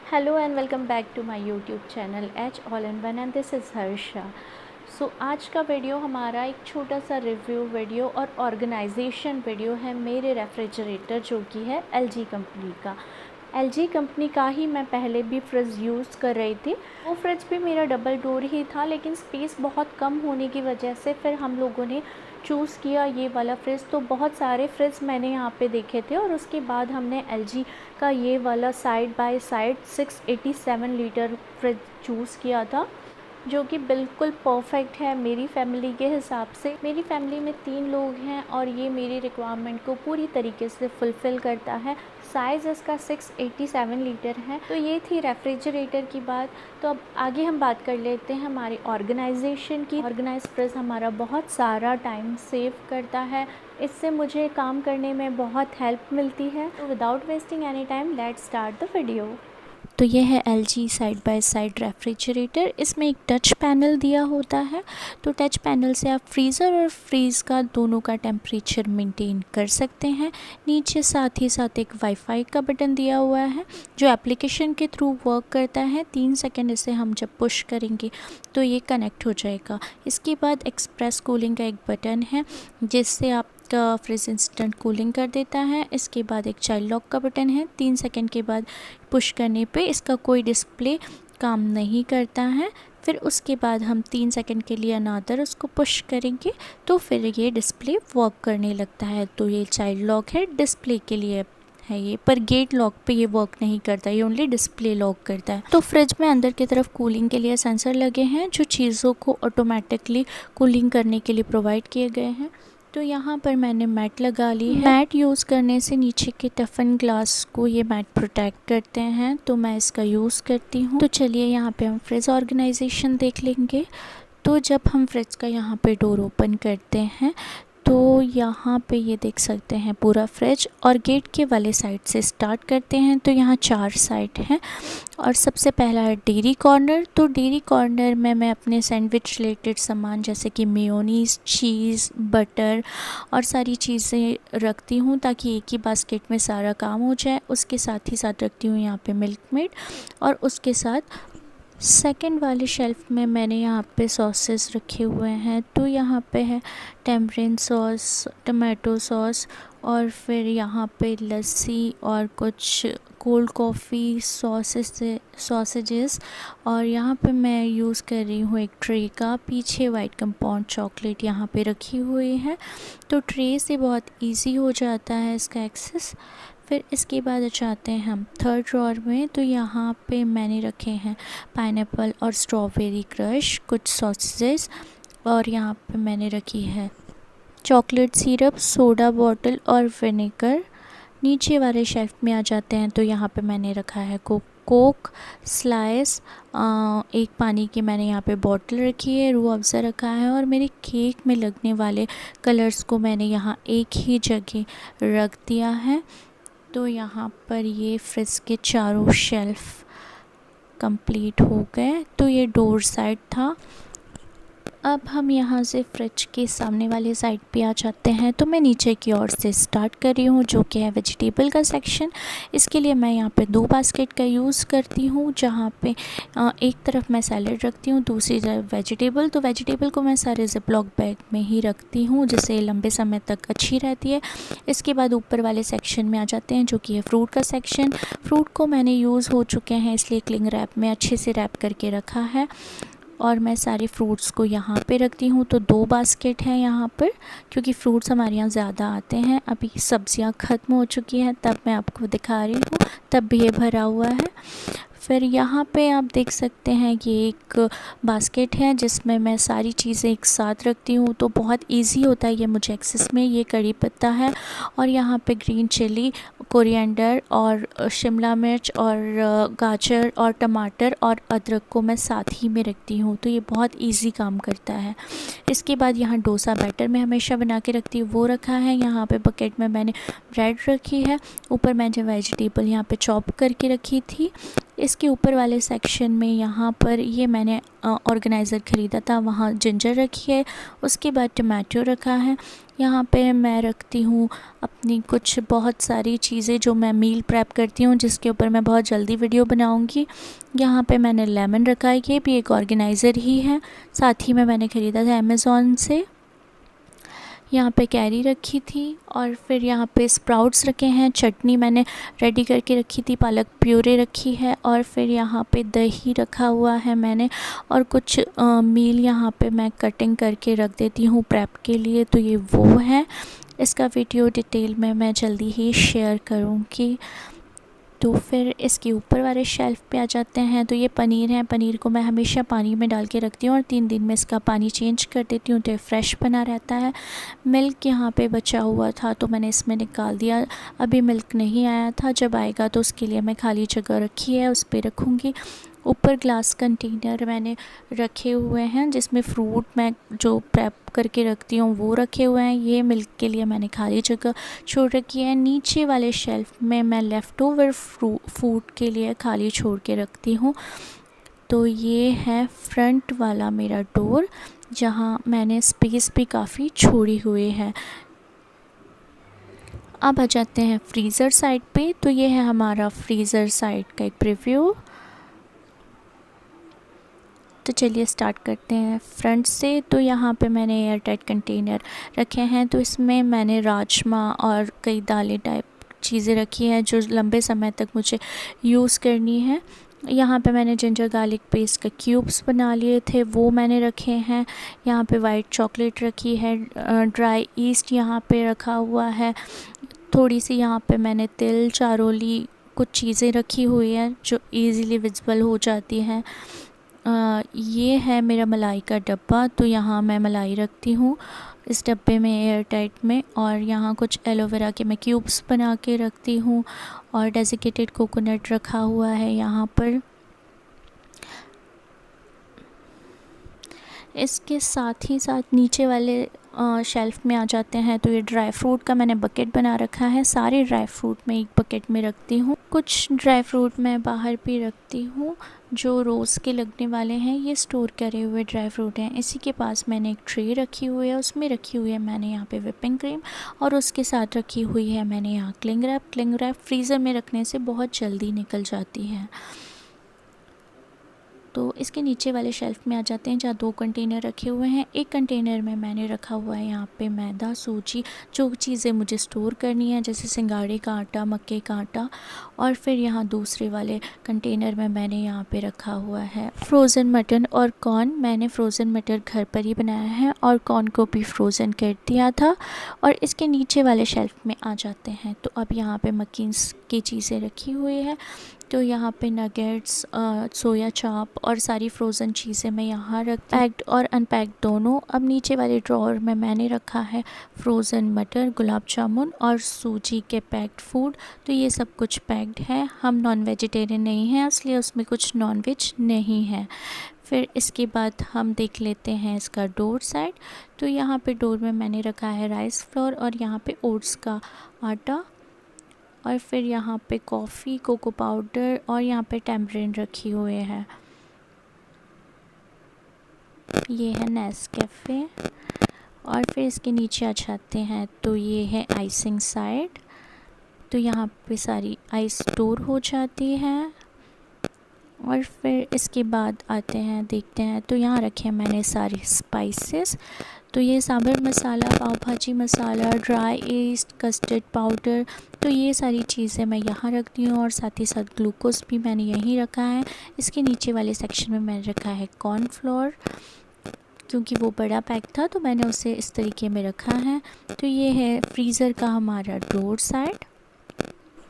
Hello and welcome back to my YouTube channel H all in one and this is Harsha. So आज का video हमारा एक छोटा सा रिव्यू वीडियो और ऑर्गेनाइजेशन वीडियो है मेरे रेफ्रिजरेटर जो कि है एलजी कंपनी का। एलजी कंपनी का ही मैं पहले भी फ्रिज यूज़ कर रही थी। वो फ्रिज भी मेरा डबल डोर ही था, लेकिन स्पेस बहुत कम होने की वजह से फिर हम लोगों ने चूज़ किया ये वाला फ्रिज। तो बहुत सारे फ्रिज मैंने यहाँ पे देखे थे और उसके बाद हमने एलजी का ये वाला side by side 687 litre fridge choose किया था, जो कि बिल्कुल परफेक्ट है मेरी फ़ैमिली के हिसाब से। मेरी फ़ैमिली में 3 लोग हैं और ये मेरी रिक्वायरमेंट को पूरी तरीके से फुलफ़िल करता है। साइज़ इसका 687 लीटर है। तो ये थी रेफ्रिजरेटर की बात। तो अब आगे हम बात कर लेते हैं हमारी ऑर्गेनाइजेशन की। ऑर्गेनाइज फ्रिज हमारा बहुत सारा टाइम सेव करता है, इससे मुझे काम करने में बहुत हेल्प मिलती है। तो without wasting any time let's start the video. तो ये है LG side by side refrigerator. इसमें एक टच पैनल दिया होता है, तो टच पैनल से आप फ्रीज़र और फ्रीज़ का दोनों का टेम्परेचर मेंटेन कर सकते हैं। नीचे साथ ही साथ एक वाईफाई का बटन दिया हुआ है जो एप्लीकेशन के थ्रू वर्क करता है। 3 सेकंड इसे हम जब पुश करेंगे तो ये कनेक्ट हो जाएगा। इसके बाद एक्सप्रेस कूलिंग का एक बटन है जिससे आप का फ्रिज इंस्टेंट कूलिंग कर देता है। इसके बाद एक चाइल्ड लॉक का बटन है। 3 सेकंड के बाद पुश करने पे इसका कोई डिस्प्ले काम नहीं करता है। फिर उसके बाद हम 3 सेकंड के लिए अनादर उसको पुश करेंगे तो फिर ये डिस्प्ले वर्क करने लगता है। तो ये चाइल्ड लॉक है, डिस्प्ले के लिए है ये, पर गेट लॉक पे ये वर्क नहीं करता, ये ओनली डिस्प्ले लॉक करता है। तो फ्रिज में अंदर की तरफ कूलिंग के लिए सेंसर लगे हैं जो चीज़ों को ऑटोमेटिकली कूलिंग करने के लिए प्रोवाइड किए गए हैं। तो यहाँ पर मैंने मैट लगा ली है। मैट यूज़ करने से नीचे के टफन ग्लास को ये मैट प्रोटेक्ट करते हैं, तो मैं इसका यूज़ करती हूँ। तो चलिए यहाँ पे हम फ्रिज ऑर्गेनाइजेशन देख लेंगे। तो जब हम फ्रिज का यहाँ पे डोर ओपन करते हैं तो यहाँ पे ये देख सकते हैं पूरा फ्रिज, और गेट के वाले साइड से स्टार्ट करते हैं तो यहाँ 4 साइड हैं। और सबसे पहला है डेयरी कॉर्नर। तो डेयरी कॉर्नर में मैं अपने सैंडविच रिलेटेड सामान जैसे कि मेयोनीज़, चीज़, बटर और सारी चीज़ें रखती हूँ ताकि एक ही बास्केट में सारा काम हो जाए। उसके साथ ही साथ रखती हूँ यहाँ पे मिल्क मेड, और उसके साथ सेकंड वाले शेल्फ़ में मैंने यहाँ पे सॉसेस रखे हुए हैं। तो यहाँ पे है टेम्परिन सॉस, टमाटो सॉस, और फिर यहाँ पे लस्सी और कुछ कोल्ड कॉफ़ी सॉसेजेस। और यहाँ पे मैं यूज़ कर रही हूँ एक ट्रे का। पीछे वाइट कंपाउंड चॉकलेट यहाँ पे रखी हुई है, तो ट्रे से बहुत इजी हो जाता है इसका एक्सेस। फिर इसके बाद जाते हैं हम थर्ड ड्रॉअर में। तो यहाँ पे मैंने रखे हैं पाइनएप्पल और स्ट्रॉबेरी क्रश, कुछ सॉसेजेस, और यहाँ पे मैंने रखी है चॉकलेट सिरप, सोडा बॉटल और विनेगर। नीचे वाले शेल्फ में आ जाते हैं तो यहाँ पे मैंने रखा है कोक स्लाइस, एक पानी की मैंने यहाँ पे बॉटल रखी है, रूह अफ़ज़ा रखा है, और मेरे केक में लगने वाले कलर्स को मैंने यहाँ एक ही जगह रख दिया है। तो यहाँ पर ये फ्रिज के चारों शेल्फ कंप्लीट हो गए। तो ये डोर साइड था। अब हम यहाँ से फ्रिज के सामने वाले साइड पे आ जाते हैं। तो मैं नीचे की ओर से स्टार्ट कर रही हूँ जो कि है वेजिटेबल का सेक्शन। इसके लिए मैं यहाँ पे 2 बास्केट का यूज़ करती हूँ, जहाँ पे एक तरफ मैं सैलड रखती हूँ, दूसरी तरफ वेजिटेबल। तो वेजिटेबल को मैं सारे ज़िपलॉक बैग में ही रखती हूँ जिससे लंबे समय तक अच्छी रहती है। इसके बाद ऊपर वाले सेक्शन में आ जाते हैं जो कि है फ्रूट का सेक्शन। फ्रूट को मैंने यूज़ हो चुके हैं इसलिए क्लिंग रैप में अच्छे से रैप करके रखा है, और मैं सारे फ्रूट्स को यहाँ पे रखती हूँ। तो 2 बास्केट हैं यहाँ पर, क्योंकि फ्रूट्स हमारे यहाँ ज़्यादा आते हैं। अभी सब्जियाँ ख़त्म हो चुकी हैं तब मैं आपको दिखा रही हूँ, तब भी ये भरा हुआ है। फिर यहाँ पे आप देख सकते हैं कि एक बास्केट है जिसमें मैं सारी चीज़ें एक साथ रखती हूँ, तो बहुत इजी होता है ये मुझे एक्सेस में। ये कड़ी पत्ता है, और यहाँ पे ग्रीन चिली, कोरिएंडर और शिमला मिर्च और गाजर और टमाटर और अदरक को मैं साथ ही में रखती हूँ, तो ये बहुत इजी काम करता है। इसके बाद यहाँ डोसा बैटर मैं हमेशा बना के रखती हूँ, वो रखा है। यहाँ पे बकेट में मैंने ब्रेड रखी है, ऊपर मैंने वेजिटेबल यहाँ पे चॉप करके रखी थी, इसके ऊपर वाले सेक्शन में यहाँ पर ये मैंने ऑर्गेनाइज़र ख़रीदा था, वहाँ जिंजर रखी है, उसके बाद टमाटो रखा है। यहाँ पे मैं रखती हूँ अपनी कुछ बहुत सारी चीज़ें जो मैं मील प्रेप करती हूँ, जिसके ऊपर मैं बहुत जल्दी वीडियो बनाऊँगी। यहाँ पे मैंने लेमन रखा है, ये भी एक ऑर्गेनाइज़र ही है, साथ ही में मैंने ख़रीदा था अमेज़ॉन से। यहाँ पे कैरी रखी थी और फिर यहाँ पे स्प्राउट्स रखे हैं। चटनी मैंने रेडी करके रखी थी, पालक प्यूरे रखी है और फिर यहाँ पे दही रखा हुआ है मैंने, और कुछ मील यहाँ पे मैं कटिंग करके रख देती हूँ प्रेप के लिए, तो ये वो है। इसका वीडियो डिटेल में मैं जल्दी ही शेयर करूँगी। तो फिर इसके ऊपर वाले शेल्फ़ पे आ जाते हैं। तो ये पनीर है, पनीर को मैं हमेशा पानी में डाल के रखती हूँ और 3 दिन में इसका पानी चेंज कर देती हूँ तो ये फ्रेश बना रहता है। मिल्क यहाँ पे बचा हुआ था तो मैंने इसमें निकाल दिया, अभी मिल्क नहीं आया था, जब आएगा तो उसके लिए मैं खाली जगह रखी है उस पर रखूँगी। ऊपर ग्लास कंटेनर मैंने रखे हुए हैं जिसमें फ्रूट मैं जो प्रेप करके रखती हूँ वो रखे हुए हैं। ये मिल्क के लिए मैंने खाली जगह छोड़ रखी है। नीचे वाले शेल्फ़ में मैं लेफ़्ट ओवर फूड के लिए खाली छोड़ के रखती हूँ। तो ये है फ्रंट वाला मेरा डोर, जहाँ मैंने स्पेस भी काफ़ी छोड़ी हुई है। अब आ जाते हैं फ्रीज़र साइड पे। तो ये है हमारा फ्रीज़र साइड का एक प्रीव्यू। तो चलिए स्टार्ट करते हैं फ्रंट से। तो यहाँ पे मैंने एयर टाइट कंटेनर रखे हैं, तो इसमें मैंने राजमा और कई दालें टाइप चीज़ें रखी हैं जो लंबे समय तक मुझे यूज़ करनी है। यहाँ पे मैंने जिंजर गार्लिक पेस्ट के क्यूब्स बना लिए थे, वो मैंने रखे हैं। यहाँ पे वाइट चॉकलेट रखी है, ड्राई ईस्ट यहाँ पे रखा हुआ है, थोड़ी सी यहाँ पे मैंने तिल, चारोली, कुछ चीज़ें रखी हुई हैं जो ईज़िली विजिबल हो जाती हैं। ये है मेरा मलाई का डब्बा, तो यहाँ मैं मलाई रखती हूँ इस डब्बे में एयर टाइट में, और यहाँ कुछ एलोवेरा के मैं क्यूब्स बना के रखती हूँ और डेसिकेटेड कोकोनट रखा हुआ है यहाँ पर। इसके साथ ही साथ नीचे वाले शेल्फ़ में आ जाते हैं। तो ये ड्राई फ्रूट का मैंने बकेट बना रखा है, सारे ड्राई फ्रूट मैं एक बकेट में रखती हूँ। कुछ ड्राई फ्रूट मैं बाहर भी रखती हूँ जो रोज़ के लगने वाले हैं, ये स्टोर करे हुए ड्राई फ्रूट हैं। इसी के पास मैंने एक ट्रे रखी हुई है, उसमें रखी हुई है मैंने यहाँ पे व्हिपिंग क्रीम, और उसके साथ रखी हुई है मैंने यहाँ cling wrap. Cling wrap freezer में रखने से बहुत जल्दी निकल जाती है। तो इसके नीचे वाले शेल्फ़ में आ जाते हैं जहाँ 2 कंटेनर रखे हुए हैं। एक कंटेनर में मैंने रखा हुआ है यहाँ पे मैदा, सूजी, जो चीज़ें मुझे स्टोर करनी है जैसे सिंगाड़े का आटा, मक्के का आटा। और फिर यहाँ दूसरे वाले कंटेनर में मैंने यहाँ पे रखा हुआ है फ्रोज़न मटन और कॉर्न। मैंने फ्रोज़न मटर घर पर ही बनाया है और कॉर्न को भी फ्रोज़न कर दिया था। और इसके नीचे वाले शेल्फ़ में आ जाते हैं। तो अब यहाँ पे मकीन्स की चीज़ें रखी हुई है। तो यहाँ पे नगेट्स, सोया चाप और सारी फ्रोज़न चीज़ें मैं यहाँ रख, पैक्ड और अनपैक्ड दोनों। अब नीचे वाले ड्रॉअर में मैंने रखा है फ्रोज़न मटर, गुलाब जामुन और सूजी के पैक्ड फूड। तो ये सब कुछ पैक्ड है। हम नॉन वेजिटेरियन नहीं हैं इसलिए उसमें कुछ नॉन वेज नहीं है। फिर इसके बाद हम देख लेते हैं इसका डोर साइड। तो यहाँ पे डोर में मैंने रखा है राइस फ्लोर और यहाँ पे ओट्स का आटा, और फिर यहाँ पे कॉफ़ी, कोको पाउडर और यहाँ पे टैमरिन रखी हुए है। ये है नेस्कैफ़े। और फिर इसके नीचे आ जाते हैं तो ये है आइसिंग साइड। तो यहाँ पे सारी आइस स्टोर हो जाती है। और फिर इसके बाद आते हैं, देखते हैं। तो यहाँ रखे मैंने सारे स्पाइसेस। तो ये सांभर मसाला, पाव भाजी मसाला, ड्राई ईस्ट, कस्टर्ड पाउडर, तो ये सारी चीज़ें मैं यहाँ रखती हूँ। और साथ ही साथ ग्लूकोज़ भी मैंने यहीं रखा है। इसके नीचे वाले सेक्शन में मैंने रखा है कॉर्नफ्लोर, क्योंकि वो बड़ा पैक था तो मैंने उसे इस तरीके में रखा है। तो ये है फ्रीज़र का हमारा डोर साइड।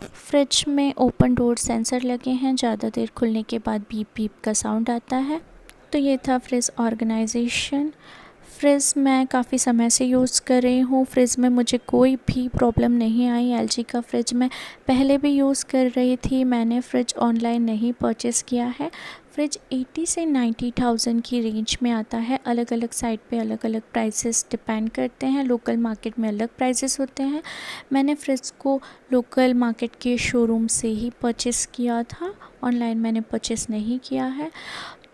फ्रिज में ओपन डोर सेंसर लगे हैं, ज़्यादा देर खुलने के बाद बीप बीप का साउंड आता है। तो ये था फ्रिज ऑर्गेनाइजेशन। फ्रिज मैं काफ़ी समय से यूज़ कर रही हूँ। फ्रिज में मुझे कोई भी प्रॉब्लम नहीं आई। एलजी का फ्रिज मैं पहले भी यूज़ कर रही थी। मैंने फ़्रिज ऑनलाइन नहीं परचेज़ किया है। फ्रिज 80 से 90,000 की रेंज में आता है। अलग अलग साइट पे अलग अलग प्राइसेस डिपेंड करते हैं। लोकल मार्केट में अलग प्राइसेस होते हैं। मैंने फ्रिज को लोकल मार्केट के शोरूम से ही परचेज़ किया था, ऑनलाइन मैंने परचेज़ नहीं किया है।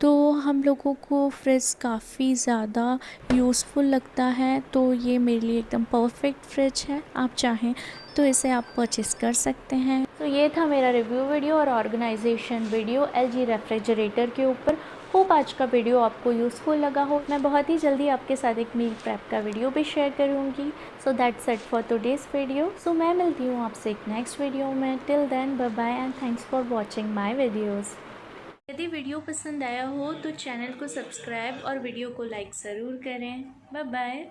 तो हम लोगों को फ्रिज काफ़ी ज़्यादा यूज़फुल लगता है, तो ये मेरे लिए एकदम परफेक्ट फ्रिज है। आप चाहें तो इसे आप परचेज़ कर सकते हैं। तो ये था मेरा रिव्यू वीडियो और ऑर्गेनाइजेशन वीडियो एलजी रेफ्रिजरेटर के ऊपर। होप आज का वीडियो आपको यूज़फुल लगा हो। मैं बहुत ही जल्दी आपके साथ एक मील प्रेप का वीडियो भी शेयर करूँगी। So that's it for today's video. So मैं मिलती हूँ आपसे एक नेक्स्ट वीडियो में। Till then bye bye and thanks for watching my videos. यदि वीडियो पसंद आया हो तो चैनल को सब्सक्राइब और वीडियो को लाइक ज़रूर करें। Bye bye.